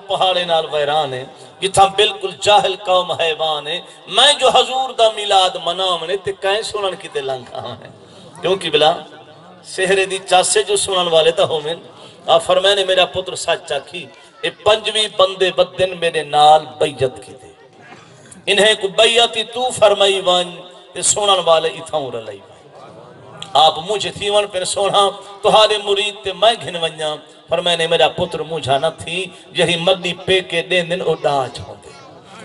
پہاڑے نال ویران ہے جتھاں بالکل جاہل قوم حیوان ہے میں جو حضور دا میلاد مناونے تے کہیں سنن کی تے لنگا ہے کیونکہ بلا سہرے دی چاسے جو سنن والے تا ہومن آپ فرمائے نے میرا پتر سچا کی اے پنجویں بندے بدن میرے نال بیعت کی دے انہیں کو بیعتی تو فرمائی وان تے سنن والے اتھاؤں رلائی آپ مجھے تھیون پر سونا تہارے مرید تے میں گھن ونیا فرمائے میرا پتر مجھا نہ تھی یہی مدی پے کے دین دن او ڈاج ہوں دے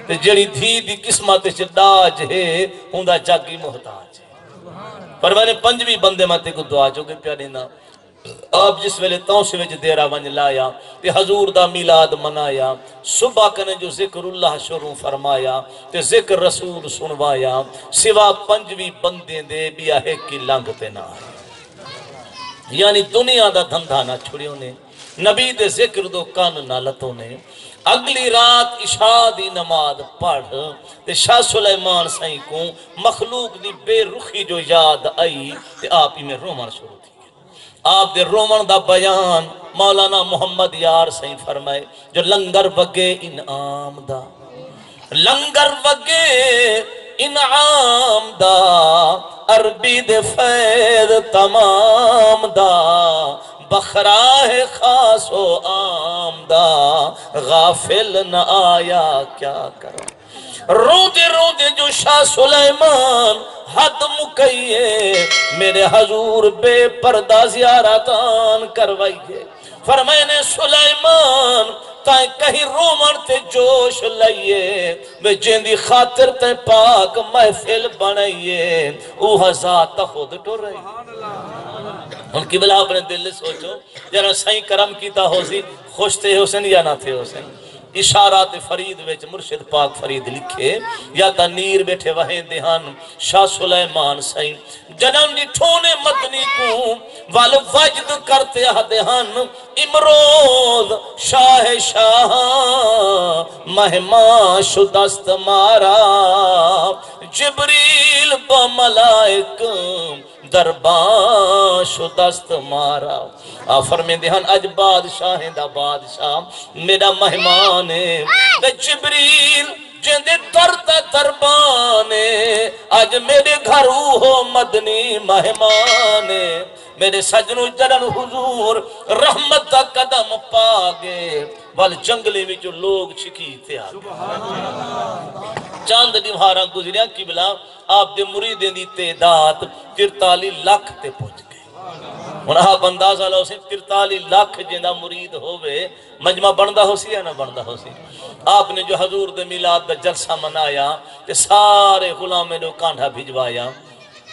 تے جڑی دھی دی قسمت سے ڈاج ہے ہوندہ جاگی محتاج ہے فرمائے پنجویں بندے ماتے کو دعا جو کہ پیارے نا آپ جس ویلے تاؤں سے وجہ دیرہ ونج لایا تے حضور دا میلاد منایا صبح کنے جو ذکر اللہ شروع فرمایا تے ذکر رسول سنوایا سوا پنجویں بندے دے بیا ہے کی لنگتے نہ آئے یعنی دنیا دا دھندہ نہ چھڑیوں نے نبی دے ذکر دو کان نالتوں نے اگلی رات عشاء دی نماز پڑھ تے شاہ سلیمان سائیں کو مخلوق دی بے رخی جو یاد آئی تے آپ ہی میں رومان شروع تھی آپ دے رومن دا بیان مولانا محمد یار سائیں فرمائے جو لنگر وگے انعام دا لنگر وگے انعام دا عربی دے فید تمام دا بخراہ خاص و عام دا غافل نہ آیا کیا کرو رو دے جو شاہ سلیمان حد مکئیے میرے حضور بے پردہ زیارتان کروائیے فرمائے نے سلیمان تائیں کہیں رومن تے جوش لئیے میں جیندی خاطر تے پاک محفل بنائیے اوہ ذات خود ٹو رہی ان کی بلا اپنے دل لے سوچو جنہاں سائیں کرم کیتا ہو سی خوش تھے حسین یا نہ تھے حسین اشارات فرید ویچ مرشد پاک فرید لکھے یا تنیر بیٹھے وہیں دہان شاہ سلیمان سائیں جنم نٹھونے مدنی کو والوجد کرتے دہان امروز شاہ شاہ مہمان شدست مارا جبریل بملائک دربان شدست مارا آفر میں دہان اج بادشاہ دا بادشاہ میرا مہمان ہے جبریل جندے ترتا دربانے آج میرے گھرو ہو مدنی مہمان ہے میرے سجنو جلن حضور رحمت کا قدم پاگے وال جنگلے میں جو لوگ چھکیتے آگے چاند دیوارہ گزریاں کی بلا آپ دے مریدیں دی تعداد 43 لاکھ تے پہنچ گئے انہاں بندازہ لو سے 43 لاکھ جندہ مرید ہوئے مجمع بندہ ہو سی یا نہ بندہ ہو سی آپ نے جو حضور دے میلاد دا جلسہ منایا تے سارے غلامیں نے کانڈھا بھجوایا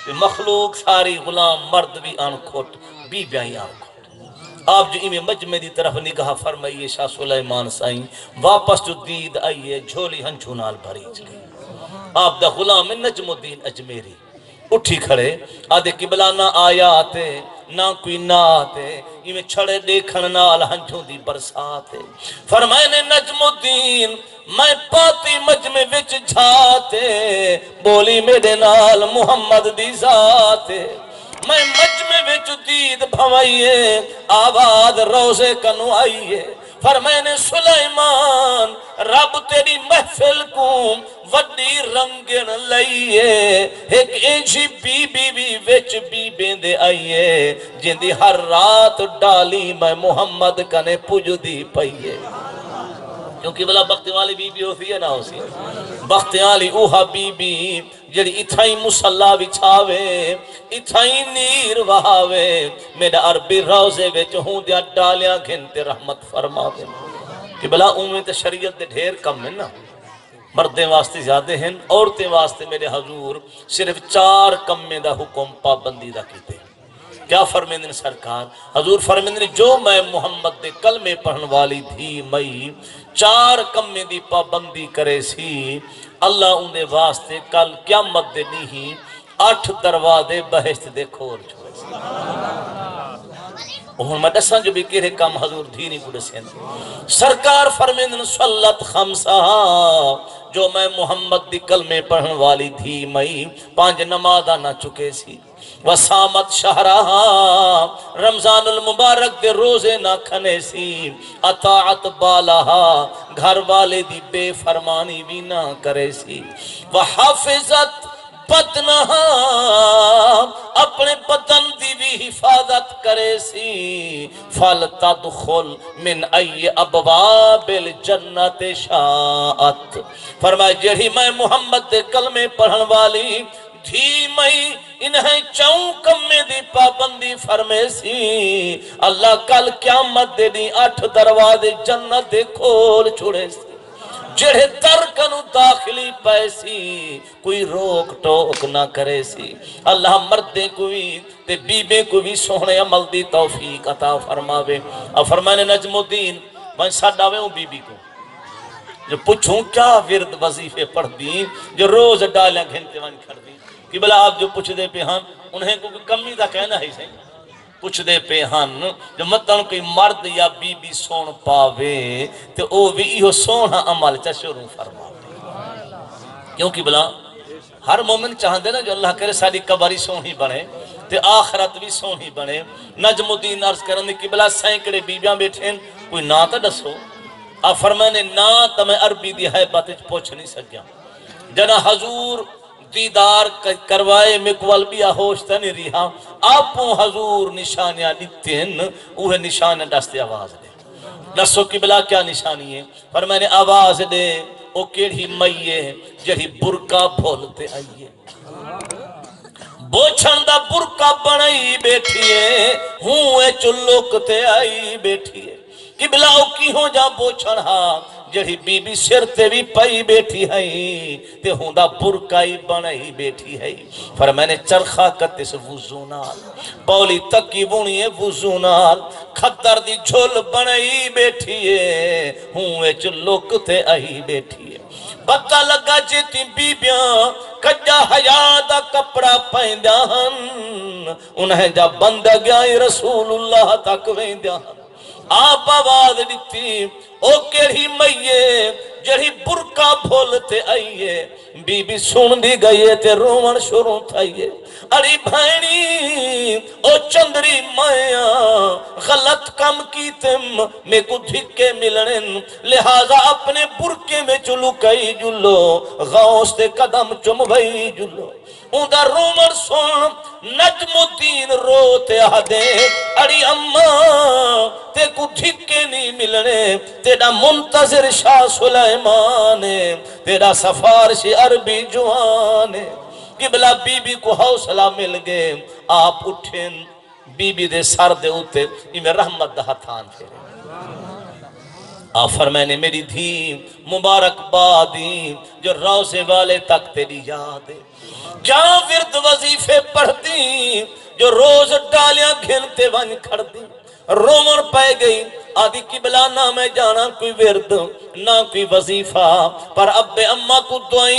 تے مخلوق ساری غلام مرد بھی آن کھوٹ بی بیائی آن کھوٹ آپ جو امام مجمع دی طرف نگاہ فرمائیے شاہ سلیمان سائیں واپس جو دید آئیے جھولی ہنچونال بھری چلی آپ دا غلام نجم الدین اجمیری اٹھی کھڑے آدھے قبلہ نہ آیاتے نہ کوئی ناتے یہ چھڑے دیکھن نال ہنچوں دی برساتے فرمائے نے نجم الدین میں پاتی مجمع وچ جھاتے بولی میرے نال محمد دی ذاتے میں مجمع وچ دید بھوائیے آباد روزے کنو آئیے فرمائے نے سلیمان رب تیری محفل کو وڈی رنگن لئیے ایک ایجی بی بی بی وچ بی بیندے آئیے جن دی ہر رات ڈالی میں محمد کنے پوج دی پئیے کیونکہ بلا بخت والی بی بی ہوتی ہے نہ ہوتی بخت والی اوہا بی بی جڑی اتھائی مسلح بچھاوے اتھائی نیر وہاوے میرا عربی روزے وچ ہوں دیا ڈالیاں گھنتے رحمت فرماوے کہ بلا امت شریعت دے ڈھیر کم ہے نا مردیں واسطے زیادہ ہیں عورتیں واسطے میرے حضور صرف 4 کمیں دا حکم پابندی دا کیتے کیا فرمیندن سرکار حضور فرمیندن جو میں محمد دے کلمے پڑھن والی تھی مئی 4 کمیں دی پابندی کرے سی اللہ ان دے واسطے کل قیامت دے نہیں 8 دروازے بہشت دے کھول چھوڑے سی اور میں دساں جو بھی کہے کام حضور دھینی کو دسیں سرکار فرمیندن صلت خمسہ جو میں محمد دی کلمے پڑھن والی تھی مئی 5 نمازاں نہ چکے سی وسامت شہرہا رمضان المبارک دے روزے نہ کھنے سی اطاعت بالہا گھر والے دی بے فرمانی بھی نہ کرے سی وحافظت بدنہا اپنے بدن دی بھی حفاظت کرے سی فَلْتَدْخُلْ مِنْ أَيِّ أَبْوَابِ الْجَنَّةِ شَاءَتْ فرمائے جہی میں محمد دے کلمے پڑھن والی دھی مئی انہیں چاؤں کمے دی پابندی فرمے سی اللہ کل قیامت دے دی 8 دروازے جنت دے کھول چھوڑے سی جڑے در کنو داخلی پیسی کوئی روک ٹوک نہ کرے سی اللہ مردیں کوئی تے بیبے کو بھی سونے عمل دی توفیق عطا فرماوے اور فرمانے نجم الدین میں ساڑھاوے ہوں بی بی کو جو پوچھوں کیا ورد وظیفے پڑھ دی جو روز ڈالیاں گھنٹے وان کھڑ دی کہ بلا آپ جو پوچھ دے پہ ہاں انہیں کو کمی دا کہنا ہے صحیح پوچھ دے پہ ہاں جو مطلب کوئی مرد یا بی بی سون پاوے تو او بھی ایہو سونا عمل چا شروع فرماوے کیونکہ بلا ہر مومن چاہن دے نا جو اللہ کرے ساری قبری سونی بنے تے آخرت بھی سونی بنے نجم الدین عرض کرنے کی بلا سینکڑے بیبیاں بیٹھیں کوئی نا تا دسو آپ فرمانے نا تا میں عربی دی ہے باتیں پوچھ نہیں سکیا جنا حضور دیدار کروائے مکول بھی آہوشتا نہیں رہا آپوں حضور نشانیاں دیتے ہیں اوہ نشانیاں دستے آواز دے دسو کی بلا کیا نشانی ہے فرمانے آواز دے او کیڑی مئیے جہی برکا بھولتے آئیے بوچھن دا برکا بنائی بیٹھیے ہوں اے چلوکتے آئی بیٹھیے کہ بلاؤ کی ہو جا بوچھن ہاں جہی بی بی سر تے بھی پائی بیٹھی ہے تے ہوں دا برکائی بنائی بیٹھی ہے فرمانے چرخا کتے سے وضونال پولی تکی بونیے وضونال خطر دی جھول بنائی بیٹھی ہے ہوں اے چلوکتے آئی بیٹھی ہے پتہ لگا جیتی بیبیاں کجا حیاء دا کپڑا پہندہ ہن انہیں جا بندہ گیا رسول اللہ تک ویندہ ہن آپ آواز دیتی او کیڑی مئیے جڑی برکا بھولتے آئیے بی بی سن دی گئیے تے رومن شروع تھائیے اڑی بھائنی او چندری مائیاں غلط کم کی تم میں کو دھکے ملنن لہذا اپنے برکے میں چلو کئی جلو غوث تے قدم چم بھئی جلو اندہ رومن سن نجم الدین روتے آدھے اڑی اماں تے کو دھکے نہیں ملنے تیرا منتظر شاہ سلیمان تیرا سفارش عربی جوان قبلہ بی بی کو حوصلہ مل گئے آپ اٹھیں بی بی دے سر دے ہوتے میں رحمت دا ہتھان تھے آپ فرمائنے میری دھی مبارک بادی جو روزے والے تک تیری یاد ہے جہاں ورد وظیفے پڑھتی جو روز ڈالیاں گھنتے ون کھڑ دی رومن پہ گئی آدھی قبلہ نہ میں جانا کوئی ورد نہ کوئی وظیفہ پر اب اماں کو دعائیں